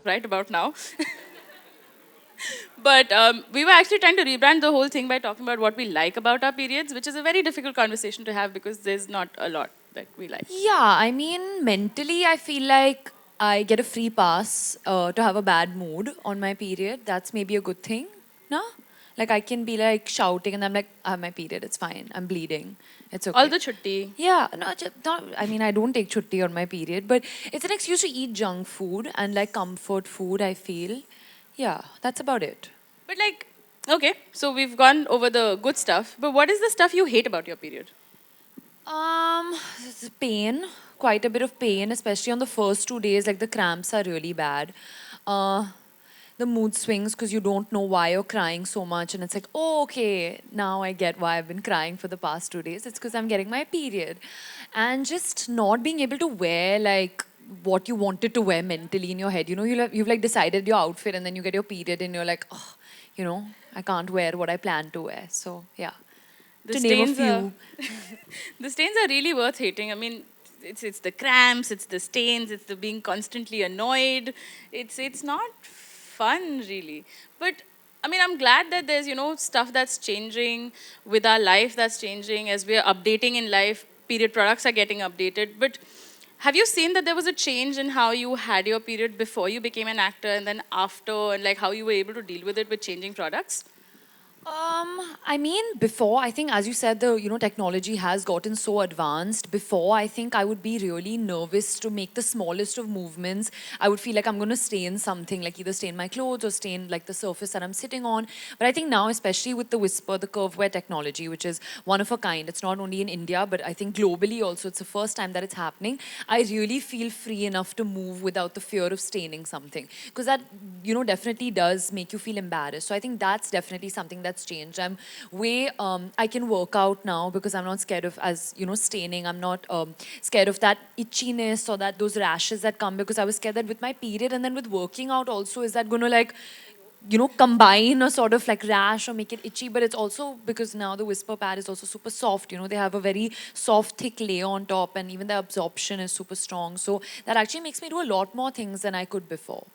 right about now. But we were actually trying to rebrand the whole thing by talking about what we like about our periods, which is a very difficult conversation to have because there's not a lot that we like. Yeah, I mean, mentally, I feel like I get a free pass to have a bad mood on my period. That's maybe a good thing, no? Like, I can be like shouting and I'm like, I have my period, it's fine. I'm bleeding. It's All okay. the chutti. Yeah, no, not, I mean, I don't take chutti on my period, but it's an excuse to eat junk food and like comfort food, I feel. Yeah, that's about it. But like, okay, so we've gone over the good stuff, but what is the stuff you hate about your period? It's pain, quite a bit of pain, especially on the first 2 days. Like the cramps are really bad. Uh, the mood swings because you don't know why you're crying so much, and it's like, oh, okay, now I get why I've been crying for the past 2 days. It's because I'm getting my period, and just not being able to wear like what you wanted to wear mentally in your head. You know, you've like decided your outfit, and then you get your period, and you're like, oh, I can't wear what I plan to wear. So yeah, The to name a stains are few. the stains are really worth hating. I mean, it's the cramps, it's the stains, it's the being constantly annoyed. It's not fun really. But I mean, I'm glad that there's stuff that's changing with our life that's changing as we're updating in life. Period products are getting updated, but have you seen that there was a change in how you had your period before you became an actor and then after, and like how you were able to deal with it with changing products? I mean, before, I think, as you said, the technology has gotten so advanced. Before, I think I would be really nervous to make the smallest of movements. I would feel like I'm going to stain something, like either stain my clothes or stain like the surface that I'm sitting on. But I think now, especially with the Whisper, the curve wear technology, which is one of a kind. It's not only in India, but I think globally also. It's the first time that it's happening. I really feel free enough to move without the fear of staining something, because that definitely does make you feel embarrassed. So I think that's definitely something that's changed. I'm way I can work out now because I'm not scared of, as staining. I'm not scared of that itchiness or that those rashes that come, because I was scared that with my period and then with working out also, is that going to like combine a sort of like rash or make it itchy. But it's also because now the Whisper pad is also super soft. They have a very soft thick layer on top, and even the absorption is super strong, so that actually makes me do a lot more things than I could before.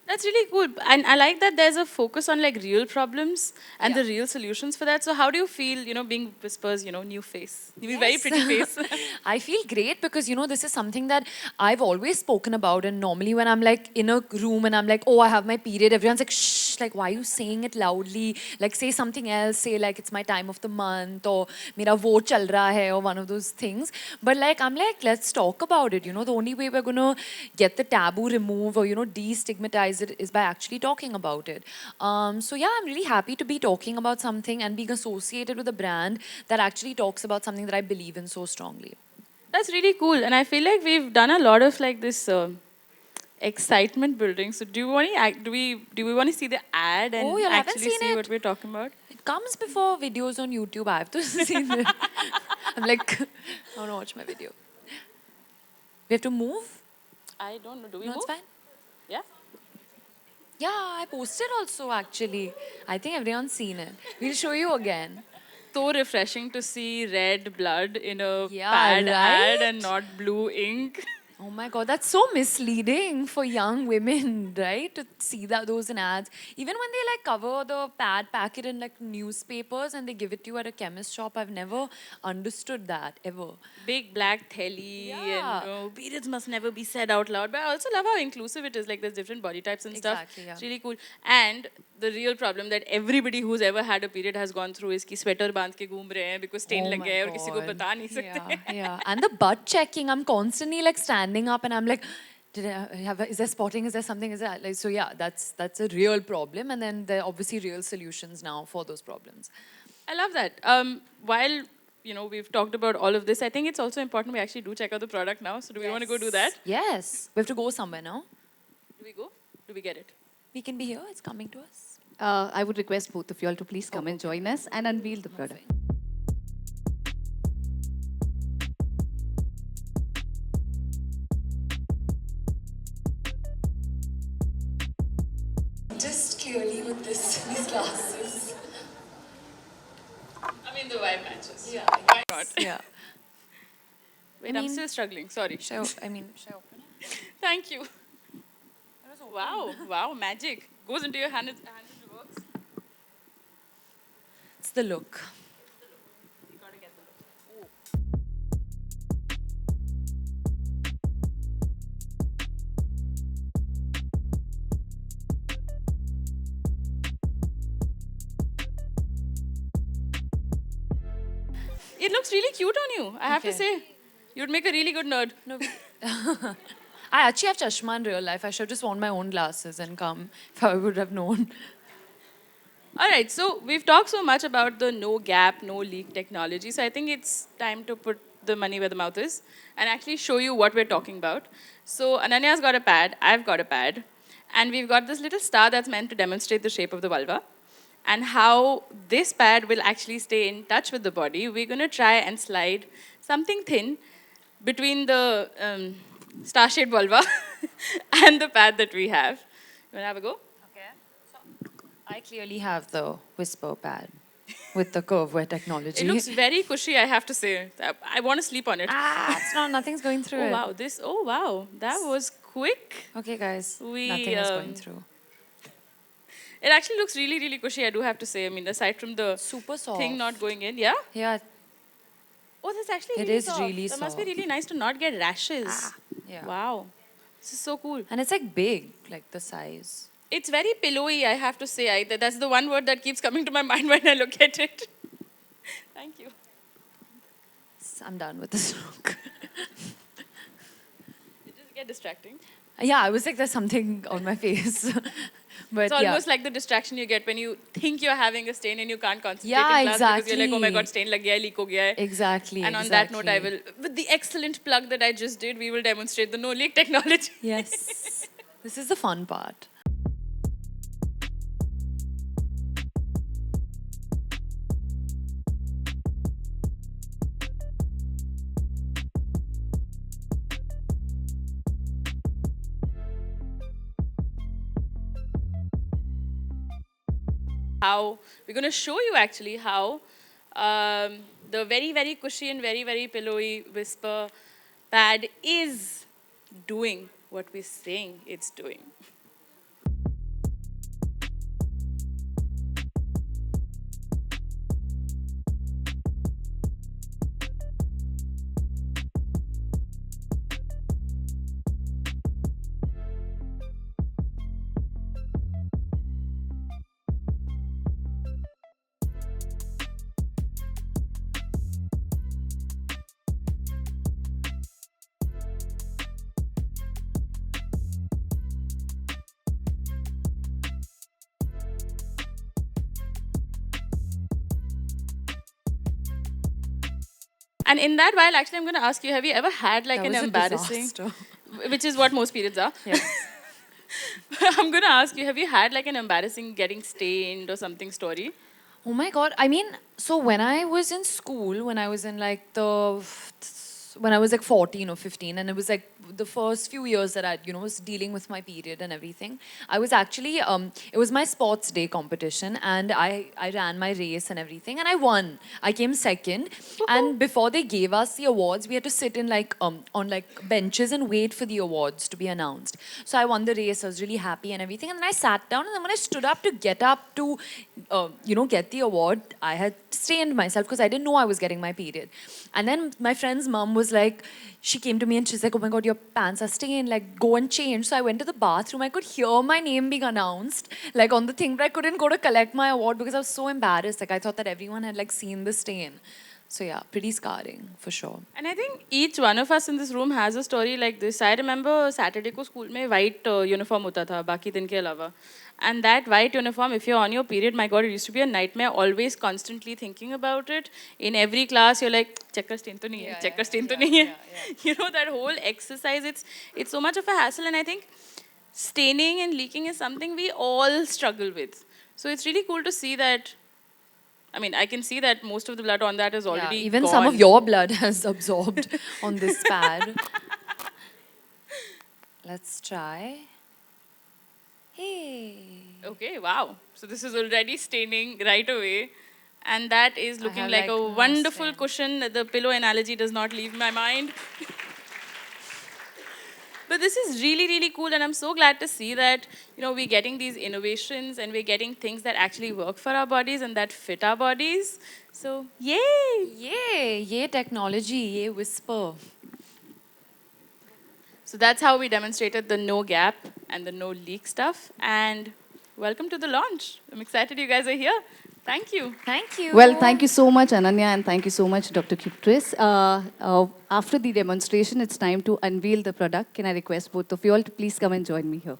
That's really cool. And I like that there's a focus on like real problems and Yeah. the real solutions for that. So how do you feel, being Whisper's, new face? You very Yes. pretty face. I feel great because, this is something that I've always spoken about. And normally, when I'm like in a room and I'm like, oh, I have my period, everyone's like, shh, like, why are you saying it loudly? Like, say something else, say, like, it's my time of the month, or mera wo chal raha hai, or one of those things. But, like, I'm like, let's talk about it. The only way we're going to get the taboo removed or, destigmatize it is by actually talking about it. So, yeah, I'm really happy to be talking about something and being associated with a brand that actually talks about something that I believe in so strongly. That's really cool. And I feel like we've done a lot of like this excitement building. So do we want to see the ad Oh, and you haven't actually seen see what it? we're talking about? It comes before videos on YouTube. I have to see it. I'm like, I want to watch my video. We have to move? I don't know. Do we No, it's move? fine. Yeah. Yeah, I posted also actually. I think everyone's seen it. We'll show you again. So refreshing to see red blood in a Yeah, pad ad and right? not blue ink. Oh my God, that's so misleading for young women, right? To see that those in ads. Even when they like cover the pad packet in like newspapers and they give it to you at a chemist shop, I've never understood that ever. Big black telly and Yeah, periods must never be said out loud. But I also love how inclusive it is. Like there's different body types and stuff. exactly. Yeah. It's really cool. And the real problem that everybody who's ever had a period has gone through is कि sweater बांध के घूम रहे हैं because stain Oh लग my गया है और किसी को God. बता नहीं Yeah, सकते. yeah. And the butt checking, I'm constantly like standing up and I'm like, is there spotting? Is there something? Is there like, so yeah, that's a real problem. And then there are obviously real solutions now for those problems. I love that. While we've talked about all of this, I think it's also important we actually do check out the product now. So do we want to go do that? Yes. Yes. We have to go somewhere now. Do we go? Do we get it? We can be here. It's coming to us. I would request both of you all to please come and join us and unveil the product. Just clearly with these glasses. I mean, the vibe matches. Yeah. Why not? Yeah. Wait, I I'm mean- still struggling. Sorry. Should I open it? Thank you. It was Wow, wow, magic. Goes into your hand and works. It's the look. You gotta get the look. It looks really cute on you, I have to Okay. say. You'd make a really good nerd. No, I actually have chashma in real life. I should have just worn my own glasses and come if I would have known. All right, so we've talked so much about the no gap, no leak technology. So I think it's time to put the money where the mouth is and actually show you what we're talking about. So Ananya's got a pad, I've got a pad, and we've got this little star that's meant to demonstrate the shape of the vulva and how this pad will actually stay in touch with the body. We're going to try and slide something thin between the star-shaped vulva and the pad that we have. You want to have a go? I clearly have the whisper pad with the curveware It technology. looks very cushy, I have to say. I want to sleep on it. It's not, nothing's going through Oh it. wow, oh wow, that was quick. Okay, guys, We, nothing is going through. It actually looks really, really cushy, I do have to say. I mean, aside from the Super soft. thing not going in, yeah? Yeah, Oh, that's actually it really is soft. really That must be soft. really nice to not get rashes. Yeah. Wow, this is so cool. And it's like big, like the size. It's very pillowy, I have to say. That's the one word that keeps coming to my mind when I look at it. Thank you. I'm done with this look. It just get distracting. Yeah, I was like, there's something on my face. But It's yeah. almost like the distraction you get when you think you're having a stain and you can't concentrate Yeah, in class because you're like, oh my exactly. god, stain lag gaya, leak ho gaya hai. Exactly. And on that note, I will, with the excellent plug that I just did, we will demonstrate the no leak technology. Yes. This is the fun part. How we're going to show you actually how the very, very cushy and very, very pillowy whisper pad is doing what we're saying it's doing. And in that while, actually, I'm going to ask you, have you ever had like That an was a embarrassing, disaster. which is what most periods are. Yeah. I'm going to ask you, have you had like an embarrassing getting stained or something story? Oh my God. I mean, so when I was in school, when I was in like when I was like 14 or 15, and it was like the first few years that I, was dealing with my period and everything, I was actually, it was my sports day competition, and I ran my race and everything, and I won. I came second, and before they gave us the awards, we had to sit in like, on like benches and wait for the awards to be announced. So I won the race, I was really happy and everything, and then I sat down, and then when I stood up to get up to, get the award, I had stained myself because I didn't know I was getting my period. And then my friend's mom was like, she came to me and she's like, oh my God, your pants are stained, like go and change. So I went to the bathroom. I could hear my name being announced, like on the thing, but I couldn't go to collect my award because I was so embarrassed. Like I thought that everyone had like seen the stain. So yeah, pretty scarring for sure. And I think each one of us in this room has a story like this. I remember Saturday ko school mein white uniform hota tha, baki din ke alawa. And that white uniform, if you're on your period, my God, it used to be a nightmare, always constantly thinking about it. In every class, you're like, check kar stain to nahi hai, check kar stain to nahi hai. You know, that whole exercise, it's so much of a hassle. And I think staining and leaking is something we all struggle with. So it's really cool to see that. I mean, I can see that most of the blood on that is already Yeah, even gone. some of your blood has absorbed on this pad. Let's try. Hey. Okay, wow. So this is already staining right away. And that is looking have, like like, a no wonderful stain. cushion. The pillow analogy does not leave my mind. But this is really, really cool, and I'm so glad to see that we're getting these innovations and we're getting things that actually work for our bodies and that fit our bodies. So yay! Yay technology, yay whisper. So that's how we demonstrated the no gap and the no leak stuff. And welcome to the launch. I'm excited you guys are here. Thank you. Thank Well, you. thank you so much, Ananya, and thank you so much, Dr. Kiptris. After the demonstration, it's time to unveil the product. Can I request both of you all to please come and join me here?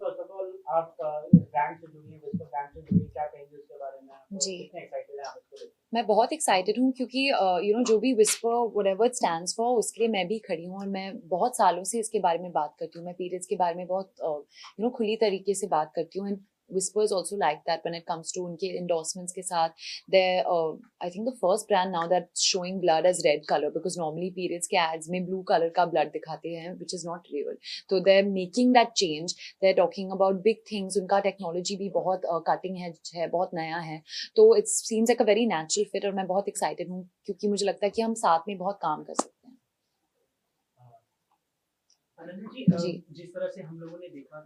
First of all आप brand से जुड़ी whisper brand से जुड़ी क्या कहेंगे उसके बारे में आप जी कितने एक्साइटेड हैं आप इसको लेकर मैं बहुत एक्साइटेड हूँ क्योंकि जो भी whisper whatever it stands for उसके लिए मैं भी खड़ी हूँ और मैं बहुत सालों से इसके बारे में बात करती हूँ मैं पीरियड्स के बारे में बहुत खुली तरीके से बात करती हूँ and Whisper is also like that when it comes to उनके endorsements के साथ they're I think the first brand now that's showing blood as red color because normally periods के ads में blue color का blood दिखाते हैं which is not real so they're making that change they're talking about big things उनका technology भी बहुत cutting edge है बहुत नया है तो it seems like a very natural fit और मैं बहुत excited हूँ क्योंकि मुझे लगता है कि हम साथ में बहुत काम कर सकते हैं अनन्या जी जिस तरह से हम लोगों ने देखा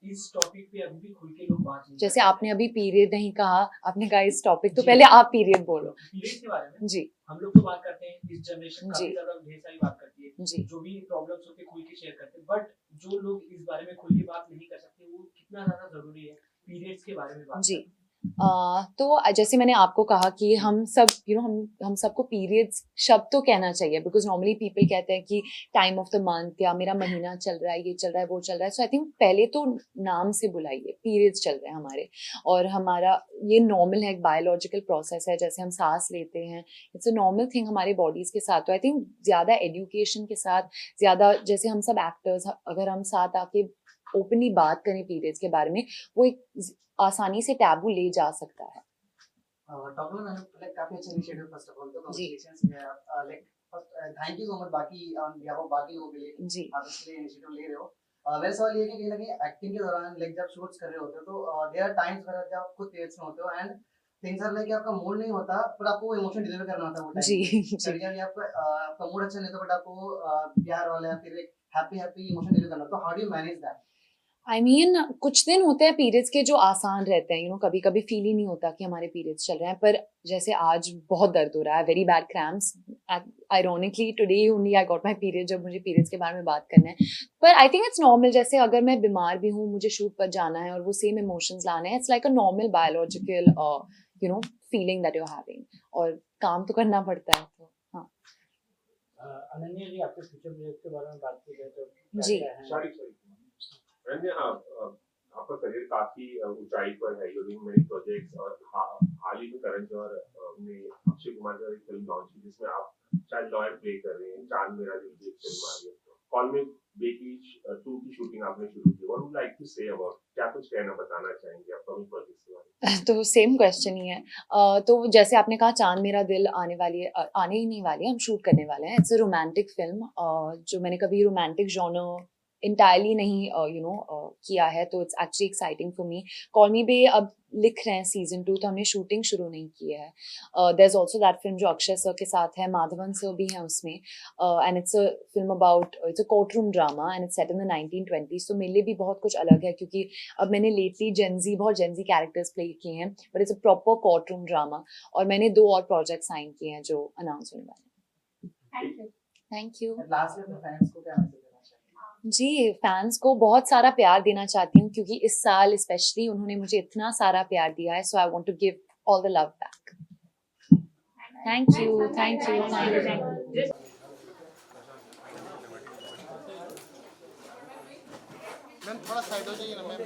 कि इस टॉपिक पे अभी भी खुल के लोग बात नहीं जैसे आपने अभी पीरियड नहीं कहा आपने कहा इस टॉपिक तो पहले आप पीरियड बोलो पीरियड्स के बारे में जी हम लोग तो बात करते हैं इस जनरेशन काफी ज्यादा ढेर सारी बात करती है जी जो भी प्रॉब्लम्स होते हैं खुल के शेयर करते हैं बट जो लोग इस बारे में खुल के बात नहीं कर सकते वो कितना ज्यादा जरूरी है पीरियड्स के बारे में बात जी तो जैसे मैंने आपको कहा कि हम सब हम सबको पीरियड्स शब्द तो कहना चाहिए बिकॉज नॉर्मली पीपल कहते हैं कि टाइम ऑफ द मंथ या मेरा महीना चल रहा है ये चल रहा है वो चल रहा है सो आई थिंक पहले तो नाम से बुलाइए पीरियड्स चल रहे हैं हमारे और हमारा ये नॉर्मल है एक बायोलॉजिकल प्रोसेस है जैसे हम सांस लेते हैं इट्स अ नॉर्मल थिंग हमारे बॉडीज के साथ तो आई थिंक ज़्यादा एजुकेशन के साथ ज़्यादा जैसे हम सब एक्टर्स अगर हम साथ आके ओपनली बात करें पीरियड्स के बारे में वो एक आसानी से टैबू ले जा सकता है टॉपल मैंने लाइक काफी अच्छा इनिशिएटिव फर्स्ट ऑफ ऑल तो congratulations like first thank you so much बाकी ऑन बिहाफ ऑफ बाकी लोगों के लिए जी आप इसके लिए इनिशिएटिव ले रहे हो मेरा सवाल ये है कि कहीं ना कहीं एक्टिंग के दौरान लाइक जब शूट्स कर रहे होते हो तो देयर आर टाइम्स वेयर जब आप खुद पीरियड्स में होते हो एंड थिंग्स आर लाइक आपका मूड नहीं होता पर आपको वो इमोशन डिलीवर करना होता है वो टाइम जी पे। जी कभी कभी आपका आपका मूड अच्छा नहीं होता बट आपको प्यार वाला या फिर एक हैप्पी हैप्पी इमोशन डिलीवर करना, तो how do you manage that? I mean कुछ दिन होते हैं पीरियड्स के जो आसान रहते हैं, कभी कभी फील ही नहीं होता कि हमारे पीरियड्स चल रहे हैं, पर जैसे आज बहुत दर्द हो रहा है, very bad cramps. Ironically today only I got my period, जब मुझे पीरियड्स के बारे में बात करना है। पर आई थिंक इट्स नॉर्मल, जैसे अगर मैं बीमार भी हूँ, मुझे शूट पर जाना है और वो सेम इमोशंस लाने हैं, it's like a normal biological feeling that you are having, और काम तो करना पड़ता है, तो हाँ। अनन्या जी, आपके फ्यूचर प्रोजेक्ट के बारे में बात की जाए तो जी। क्या है? सॉरी सॉरी अनन्या, आपका करियर काफी ऊंचाई पर है, यू डूइंग मेनी प्रोजेक्ट्स, और हाल ही में करण जौहर ने अक्षय कुमार का एक फिल्म लॉन्च की जिसमें आप शायद लॉयर प्ले कर रहे हैं, चांद मेरा दिल की एक फिल्म आ रही है, कॉल मी बेकी 2 की शूटिंग आपने शुरू की, what would like to say about, क्या कुछ कहना बताना चाहेंगे अपकमिंग प्रोजेक्ट्स के बारे में? तो सेम क्वेश्चन ही है। तो जैसे आपने कहा, चांद मेरा दिल आने वाली है, आने ही नहीं वाली है, हम शूट करने वाले हैं। इट्स अ रोमांटिक फिल्म, जो मैंने कभी रोमांटिक जॉनर इंटायरली नहीं किया है, तो it's actually exciting for me. Call मी भी अब लिख रहे हैं सीजन 2, तो हमने शूटिंग शुरू नहीं की है। There is also that film जो अक्षय सर के साथ है, माधवन सर भी हैं उसमें, and it's a film about, it's a court room drama and it's set in the 1920s, तो मेरे लिए भी बहुत कुछ अलग है, क्योंकि अब मैंने लेटली बहुत जेंजी कैरेक्टर्स प्ले किए हैं, but it's a proper court room drama. और मैंने 2 और प्रोजेक्ट साइन किए हैं जो अनाउंस होने वाले हैं। Thank you. Thank you. Last में अपने फैंस को क्या मैसेज देना चाहिए? जी, फैंस को बहुत सारा प्यार देना चाहती हूँ, क्योंकि इस साल स्पेशली उन्होंने मुझे इतना सारा प्यार दिया है, so I want to give all the love back. Thank you, thank you, thank you. Ma'am थोड़ा साइड हो जाइए ना मैम।